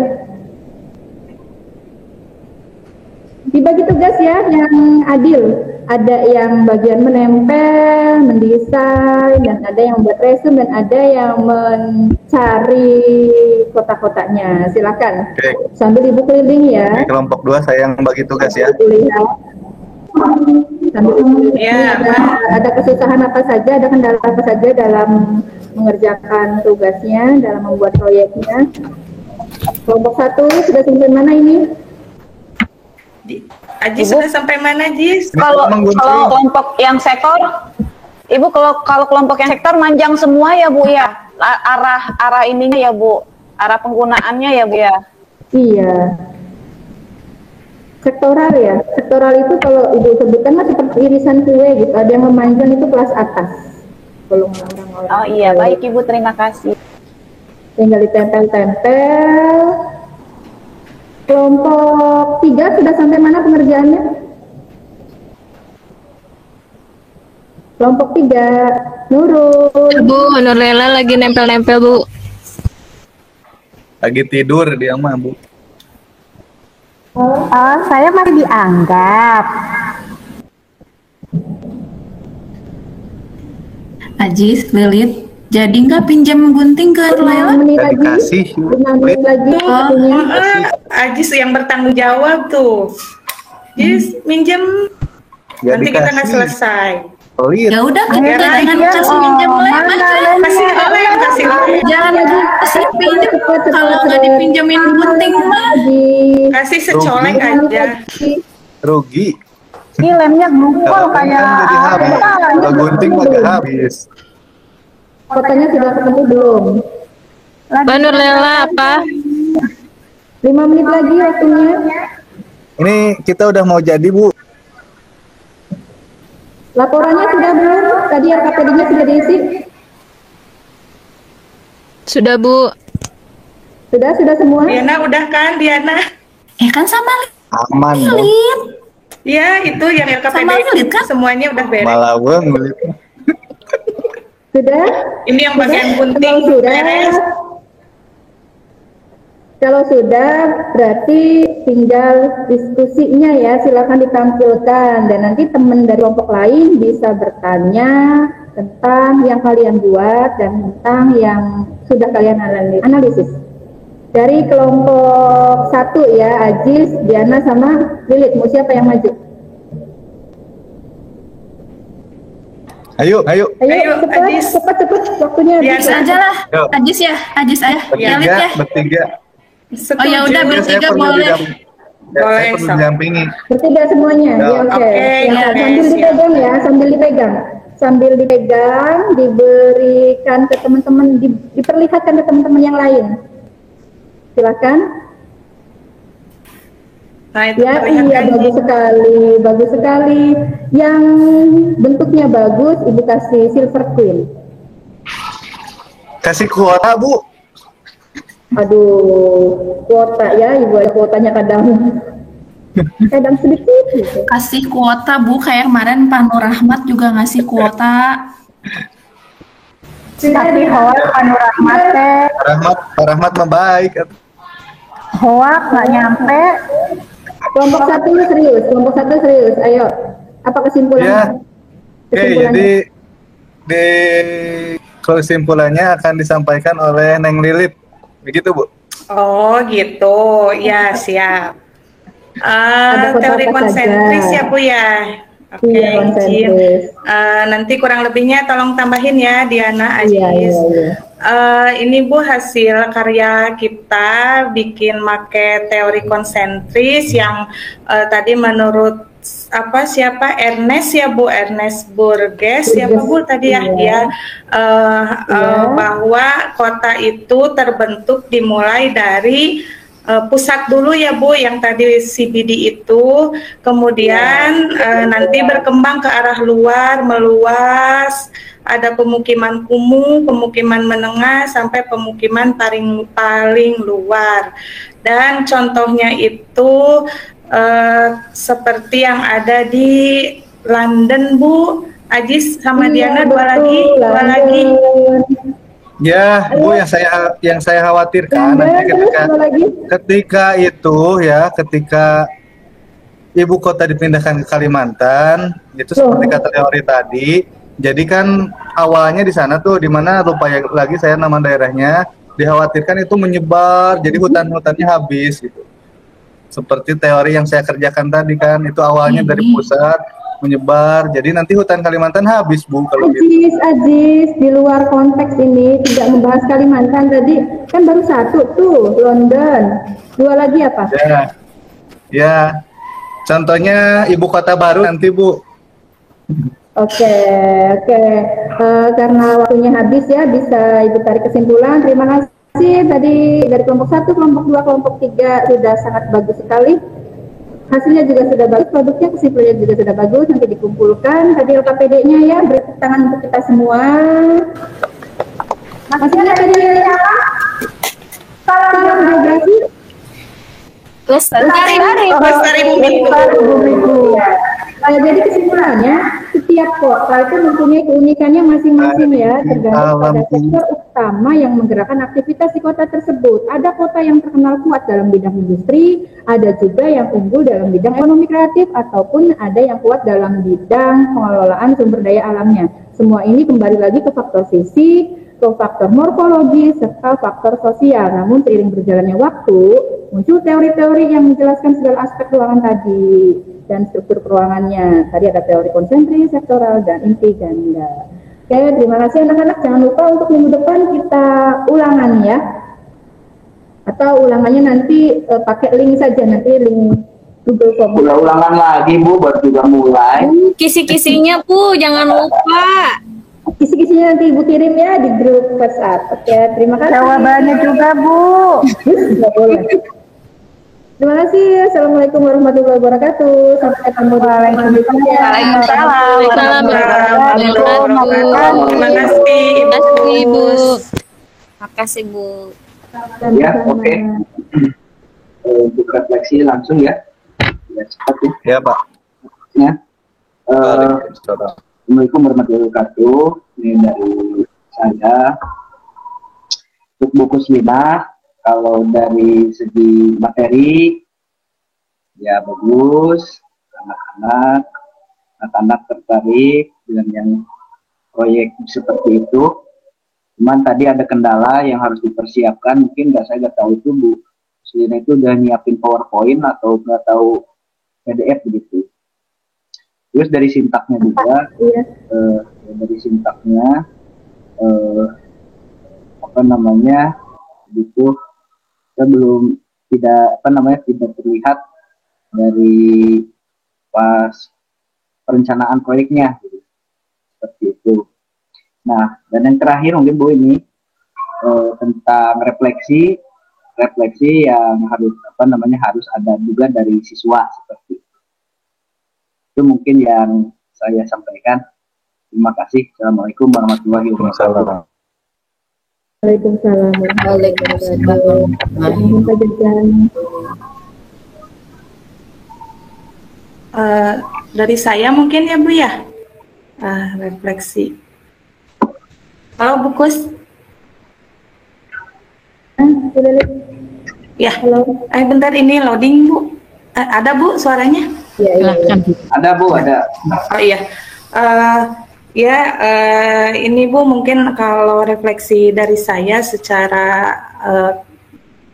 Dibagi tugas ya, yang adil. Ada yang bagian menempel, mendesain, dan ada yang membuat resume, dan ada yang mencari kota-kotanya. Silakan. Oke. Sambil Ibu keliling ya. Oke, kelompok 2 saya yang bagi tugas ya. Lihat. Sambil Ibu Ya, ada kesusahan apa saja, ada kendala apa saja dalam mengerjakan tugasnya, dalam membuat proyeknya. Kelompok 1 sudah sampai mana ini? Ajis sudah sampai mana, Ajis? Kalau kelompok yang sektor, Ibu kalau kelompok yang sektor manjang semua ya Bu ya. Arah ininya ya Bu. Arah penggunaannya ya Bu ya. Iya. Sektoral ya. Sektoral itu kalau Ibu sebutkan mah seperti irisan kue gitu. Ada yang memanjang itu kelas atas. Kalau orang-orang. Oh iya, baik Ibu, terima kasih. Tinggal ditempel-tempel. Kelompok 3 sudah sampai mana pengerjaannya? Kelompok 3, Nurul. Bu, Nurlela lagi nempel-nempel, Bu. Lagi tidur dia mah, Bu. Saya masih dianggap. Ajis, Lilit, jadi nggak pinjam gunting ke 5 Laila? menit Tadi lagi. kasih. 5 menit lagi waktunya. Ajis yang bertanggung jawab tuh. Ajis minjem, Gak nanti kita nggak dikasih. selesai. Pelit. Ya udah, kita Akhirnya jangan iya, kasih pinjam Laila. Kasih oleh, kasih oleh. Jangan kasih pinjam. Kalau nggak dipinjemin gunting mah. Kasih secolek aja. Rugi. Ini lemnya gumpal Kalau kan kayak jadi habis. Kalau gunting mah gak habis. Kotanya sudah ketemu belum? Mbak Nurlela apa? 5 menit lagi waktunya. Ini kita udah mau jadi, Bu. Laporannya sudah belum? Tadi RKPD-nya sudah diisi? Sudah, Bu. Sudah semua? Diana udah kan, Diana? Kan sama Aman, Bu. Lilit. Ya, itu yang RKPD. Sama Lilit kan? Semuanya udah beres. Malah gue Sudah? Ini yang bagian gunting Kalau sudah, beres. kalau sudah berarti tinggal diskusinya ya, silakan ditampilkan dan nanti teman dari kelompok lain bisa bertanya tentang yang kalian buat dan tentang yang sudah kalian analisis. Dari kelompok 1 ya, Ajis, Diana sama Lilit, mau siapa yang maju? Ayo. Ayo, cepat waktunya. Ajis aja lah. Yuk. Ajis ya, Ajis aja. Ya, Lilit ya. Bertiga. Oh ya udah Saya bertiga perlu boleh. saya perlu didampingi. Bertiga semuanya, Ya. ya, oke. Oke, Ya, oke, sambil siap. dipegang ya, sambil dipegang, diberikan ke teman-teman, diperlihatkan ke teman-teman yang lain. Silakan. Nah, itu Ya, iya, perlihatkan. bagus sekali. Yang bentuknya bagus, Ibu kasih silver queen. Kasih kuota, Bu. Aduh, kuota ya, Ibu ada kuotanya kadang sedikit gitu. Kasih kuota Bu, kayak kemarin Pak Nur Rahmat juga ngasih kuota. Tapi hoak anu rahmat teh. Pak Rahmat mah baik. Hoak nggak nyampe. Kelompok satu serius. Ayo, apa kesimpulannya? Ya. Oke, jadi di kesimpulannya akan disampaikan oleh Neng Lilit. Begitu, Bu? Oh gitu, ya siap. Teori kata-kata konsentris saja. ya Bu ya. Oke, Iya, izin. konsentris. Nanti kurang lebihnya tolong tambahin ya Diana, Aziz. Iya. Ini Bu hasil karya kita bikin make teori konsentris yang tadi menurut siapa Ernest ya Bu, Ernest Burgess siapa Bu tadi ya, Iya. bahwa kota itu terbentuk dimulai dari pusat dulu ya Bu, yang tadi CBD itu, kemudian nanti berkembang ke arah luar, meluas, ada pemukiman kumuh, pemukiman menengah, sampai pemukiman paling luar. Dan contohnya itu seperti yang ada di London Bu, Ajis sama Diana, dua lagi. Ya, Bu, yang saya khawatirkan nanti ketika ibu kota dipindahkan ke Kalimantan, itu seperti kata teori tadi. Jadi kan awalnya di sana tuh, di mana lupa lagi saya nama daerahnya, dikhawatirkan itu menyebar, jadi hutan-hutannya habis gitu. Seperti teori yang saya kerjakan tadi kan, itu awalnya dari pusat menyebar, jadi nanti hutan Kalimantan habis Bu kalau gitu. Ajis, di luar konteks ini tidak membahas Kalimantan tadi, kan baru satu tuh, London. Dua lagi apa? Ya, contohnya ibu kota baru nanti Bu. Oke. Karena waktunya habis ya, bisa Ibu tarik kesimpulan. Terima kasih tadi dari kelompok 1, kelompok 2, kelompok 3 sudah sangat bagus sekali. Hasilnya juga sudah bagus, produknya kesimpulannya juga sudah bagus, nanti dikumpulkan. Tadi LKPD-nya ya, beri tepuk tangan untuk kita semua. Hasilnya tadi apa? Salam geografi. Lestari Bumi. Jadi kesimpulannya, setiap kota itu mempunyai keunikannya masing-masing ya, tergantung pada sektor utama yang menggerakkan aktivitas di kota tersebut. Ada kota yang terkenal kuat dalam bidang industri, ada juga yang unggul dalam bidang ekonomi kreatif, ataupun ada yang kuat dalam bidang pengelolaan sumber daya alamnya. Semua ini kembali lagi ke faktor fisik, ke faktor morfologi, serta faktor sosial. Namun seiring berjalannya waktu, muncul teori-teori yang menjelaskan segala aspek ruangan tadi dan struktur peruangannya. Tadi ada teori konsentris, sektoral, dan inti ganda. Oke, terima kasih anak-anak. Jangan lupa untuk minggu depan kita ulangan ya. Atau ulangannya nanti pakai link saja, nanti link Google Form. Ulangan lagi Bu, baru juga mulai. Kisi-kisinya Bu, jangan lupa. Kisi-kisinya nanti Ibu kirim ya di grup WhatsApp. Oke, terima kasih. Jawabannya juga Bu. Nggak boleh. Terima kasih. Assalamualaikum warahmatullahi wabarakatuh. Sampai ketemu di Waalaikumsalam warahmatullahi wabarakatuh. Terima kasih Bu. Makasih Bu. Ya, oke. Untuk refleksi langsung ya. Ya, cepat ya. Ya, Pak. Ya. Assalamualaikum warahmatullahi wabarakatuh. Ini dari saya. Untuk buku Slimah, kalau dari segi materi, ya bagus. Anak-anak tertarik dengan yang proyek seperti itu. Cuman tadi ada kendala yang harus dipersiapkan. Mungkin saya nggak tahu itu Bu Slimah itu udah nyiapin PowerPoint atau nggak tahu PDF begitu. Terus dari sintaknya juga, dari sintaknya gitu, kita belum tidak terlihat dari pas perencanaan proyeknya, gitu. Seperti itu. Nah, dan yang terakhir mungkin Bu ini tentang refleksi yang harus harus ada juga dari siswa seperti itu. Itu mungkin yang saya sampaikan. Terima kasih. Assalamualaikum warahmatullahi wabarakatuh. Waalaikumsalam. Dari saya mungkin ya Bu ya, refleksi. Halo Bukus. Ya. Halo. Bentar ini loading Bu. Ada Bu suaranya? Iya. Ada Bu, ada. Oh iya. Ini Bu mungkin kalau refleksi dari saya secara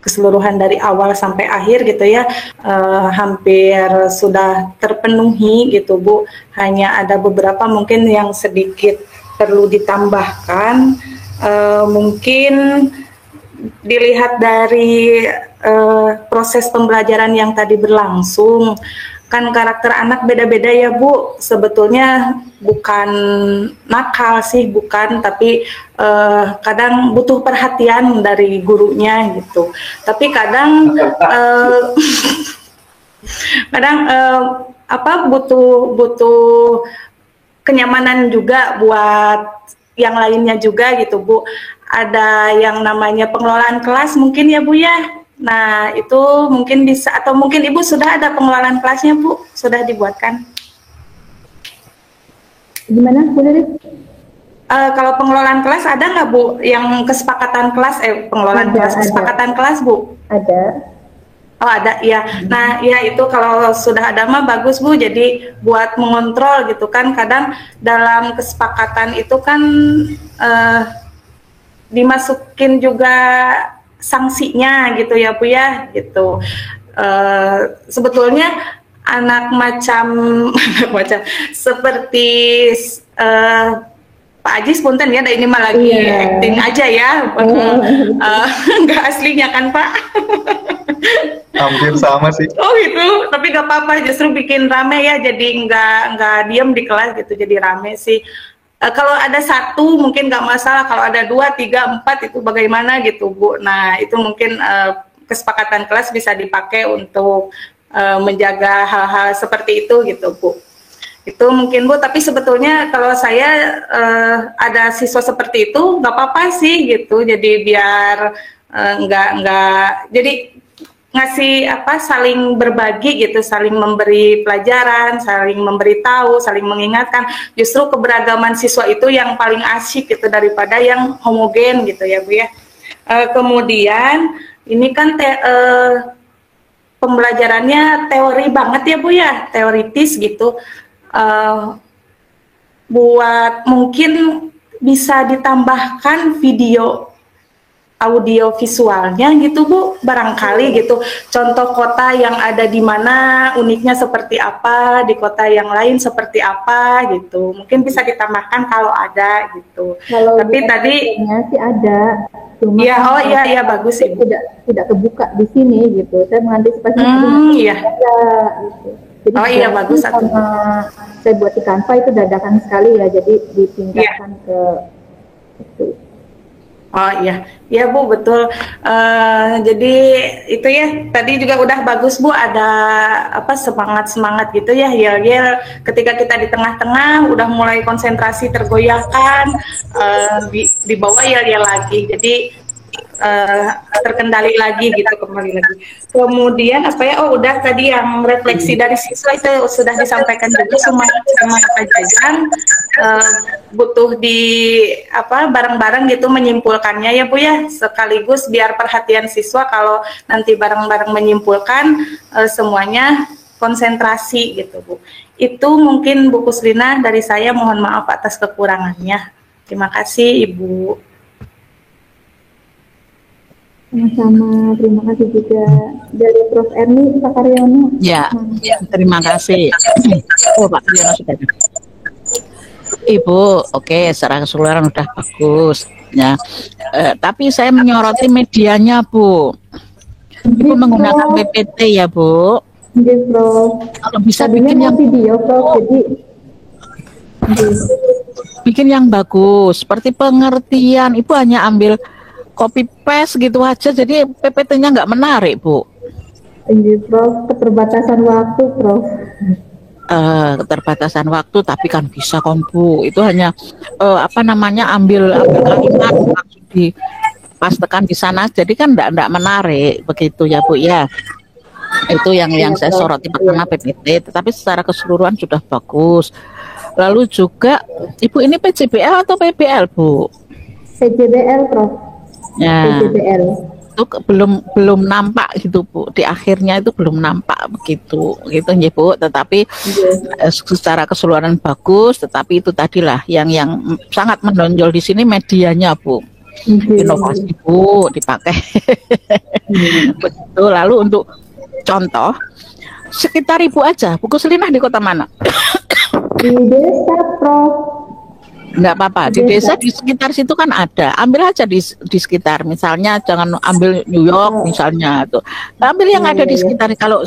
keseluruhan dari awal sampai akhir gitu ya, hampir sudah terpenuhi gitu Bu. Hanya ada beberapa mungkin yang sedikit perlu ditambahkan. Mungkin dilihat dari proses pembelajaran yang tadi berlangsung, kan karakter anak beda-beda ya Bu. Sebetulnya bukan nakal sih, bukan, tapi kadang butuh perhatian dari gurunya gitu. Tapi kadang butuh kenyamanan juga buat yang lainnya juga gitu Bu. Ada yang namanya pengelolaan kelas mungkin ya Bu ya. Nah itu mungkin bisa, atau mungkin Ibu sudah ada pengelolaan kelasnya Bu, sudah dibuatkan. Gimana Bu Lilis? Kalau pengelolaan kelas ada nggak Bu? Yang kesepakatan kelas, pengelolaan kelas, kesepakatan kelas Bu? Ada. Oh ada ya. Nah ya itu kalau sudah ada mah bagus Bu. Jadi buat mengontrol gitu kan, kadang dalam kesepakatan itu kan dimasukin juga sanksinya gitu ya Bu ya gitu. Sebetulnya anak macam seperti Pak Ajis punten ya, ini mah lagi acting aja ya, nggak aslinya kan Pak. Hampir sama sih. Oh gitu, tapi gak apa-apa, justru bikin rame ya, jadi nggak diem di kelas gitu, jadi rame sih. Kalau ada satu mungkin nggak masalah, kalau ada 2, 3, 4 itu bagaimana gitu Bu. Nah itu mungkin kesepakatan kelas bisa dipakai untuk menjaga hal-hal seperti itu gitu Bu. Itu mungkin Bu, tapi sebetulnya kalau saya ada siswa seperti itu nggak apa-apa sih gitu, jadi biar nggak jadi ngasih saling berbagi gitu, saling memberi pelajaran, saling memberitahu, saling mengingatkan. Justru keberagaman siswa itu yang paling asyik gitu daripada yang homogen gitu ya Bu ya. Kemudian ini kan pembelajarannya teori banget ya Bu ya, teoritis gitu. Buat mungkin bisa ditambahkan video audio visualnya gitu Bu, barangkali gitu, contoh kota yang ada di mana, uniknya seperti apa, di kota yang lain seperti apa gitu, mungkin bisa ditambahkan kalau ada gitu. Kalau tapi tadi sih ada, cuma ya, oh iya bagus sih tidak kebuka di sini gitu, saya mengantisipasi iya. Gitu. Jadi oh iya bagus, sama saya buat di Canva itu dadakan sekali ya, jadi ditingkatkan ke itu. Oh iya, ya Bu betul. Jadi itu ya tadi juga udah bagus Bu, ada semangat gitu ya, yel ketika kita di tengah-tengah udah mulai konsentrasi tergoyahkan, di bawah yel lagi, jadi terkendali lagi gitu, kembali lagi. Kemudian udah tadi yang refleksi dari siswa itu sudah disampaikan juga sama Pak Jajan. Butuh bareng-bareng gitu menyimpulkannya ya Bu ya, sekaligus biar perhatian siswa kalau nanti bareng-bareng menyimpulkan, semuanya konsentrasi gitu Bu. Itu mungkin Bu Kuslina dari saya, mohon maaf atas kekurangannya. Terima kasih Ibu. Sama-sama, terima kasih juga dari Prof. Erni, Pak Karyono. Ya, terima kasih. Oh, Pak Karyono sudah. Ibu, oke, secara keseluruhan udah bagus. Ya, tapi saya menyoroti medianya, Bu. Ibu menggunakan PPT ya, Bu. Iya, Prof. Kalau bisa bikin yang video, Prof. Jadi bikin yang bagus, seperti pengertian. Ibu hanya ambil copy paste gitu aja, jadi PPT-nya nggak menarik Bu. Iya Prof, keterbatasan waktu Prof. Keterbatasan waktu, tapi kan bisa kan Bu. Itu hanya ambil kalimat langsung dipastekan di sana, jadi kan nggak menarik begitu ya Bu ya. Itu yang saya soroti pertama PPT, tetapi secara keseluruhan sudah bagus. Lalu juga Ibu ini PJBL atau PBL Bu? PJBL, Prof. Ya. PJBL. Itu belum nampak gitu Bu, di akhirnya itu belum nampak begitu gitu ya Bu, tetapi secara keseluruhan bagus, tetapi itu tadilah yang sangat menonjol di sini medianya Bu, inovasi Bu dipakai. Betul. Lalu untuk contoh sekitar Ibu aja, Bu Kuslinah di kota mana? Di desa, Prof. Enggak apa-apa, di desa di sekitar situ kan ada. Ambil aja di sekitar. Misalnya jangan ambil New York misalnya tuh. Ambil yang ada di sekitar. Kalau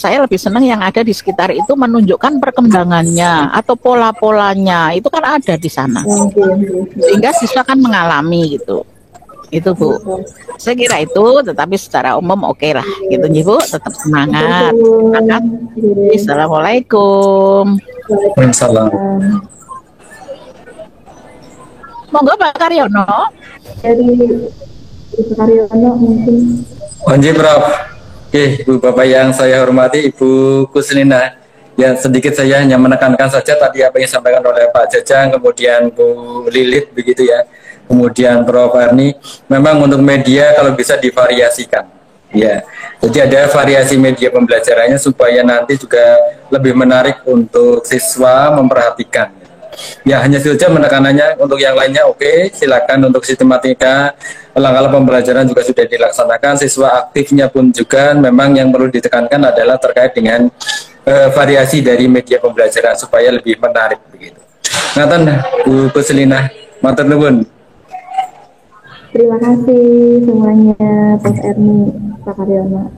saya lebih senang yang ada di sekitar itu menunjukkan perkembangannya atau pola-polanya. Itu kan ada di sana. Sehingga siswa kan mengalami gitu. Itu Bu. Saya kira itu, tetapi secara umum oke lah gitu nih Bu, tetap semangat. Assalamualaikum. Waalaikumsalam. Monggo Pak Karyono. Dari Pak Karyono mungkin. Onji Prof. Oke, Ibu Bapak yang saya hormati, Ibu Kuslinah. Ya, sedikit saya hanya menekankan saja tadi apa yang disampaikan oleh Pak Jajang, kemudian Bu Lilit begitu ya. Kemudian Prof Arni, memang untuk media kalau bisa divariasikan. Ya. Jadi ada variasi media pembelajarannya supaya nanti juga lebih menarik untuk siswa memperhatikan. Ya, hanya saja menekanannya. Untuk yang lainnya oke, silakan. Untuk sistematika langkah pembelajaran juga sudah dilaksanakan, siswa aktifnya pun juga. Memang yang perlu ditekankan adalah terkait dengan variasi dari media pembelajaran supaya lebih menarik begitu. Ngaten Bu Kuslinah, matur nuwun. Terima kasih semuanya, Prof Erni, Pak Karyono.